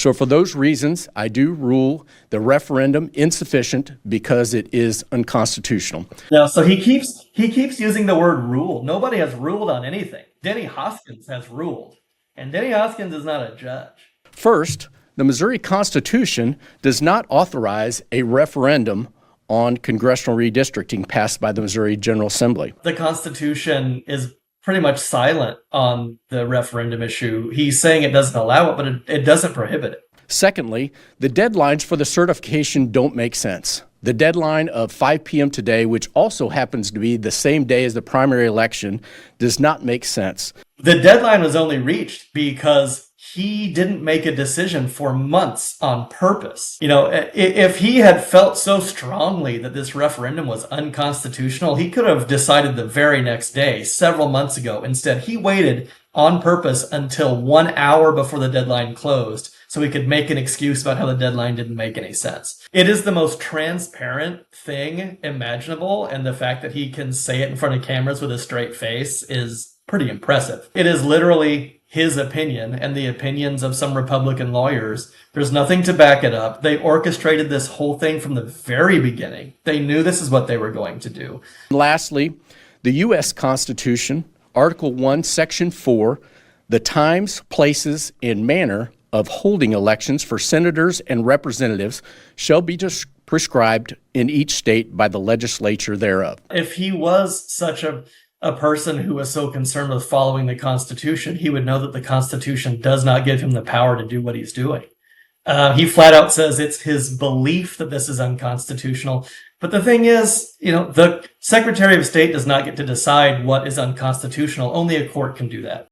So for those reasons, I do rule the referendum insufficient because it is unconstitutional. No, so he keeps using the word rule. Nobody has ruled on anything. Denny Hoskins has ruled, and Denny Hoskins is not a judge. First, the Missouri Constitution does not authorize a referendum on congressional redistricting passed by the Missouri General Assembly. The Constitution is pretty much silent on the referendum issue. He's saying it doesn't allow it, but it doesn't prohibit it. Secondly, the deadlines for the certification don't make sense. The deadline of 5 p.m. today, which also happens to be the same day as the primary election, does not make sense. The deadline was only reached because he didn't make a decision for months on purpose. You know, if he had felt so strongly that this referendum was unconstitutional, he could have decided the very next day, several months ago. Instead, he waited on purpose until 1 hour before the deadline closed so he could make an excuse about how the deadline didn't make any sense. It is the most transparent thing imaginable, and the fact that he can say it in front of cameras with a straight face is pretty impressive. It is literally his opinion and the opinions of some Republican lawyers. There's nothing to back it up. They orchestrated this whole thing from the very beginning. They knew this is what they were going to do. Lastly, the U.S. Constitution, Article 1, Section 4, the times, places, and manner of holding elections for senators and representatives shall be prescribed in each state by the legislature thereof. If he was such a person who was so concerned with following the Constitution, he would know that the Constitution does not give him the power to do what he's doing. He flat out says it's his belief that this is unconstitutional. But the thing is, you know, the Secretary of State does not get to decide what is unconstitutional. Only a court can do that.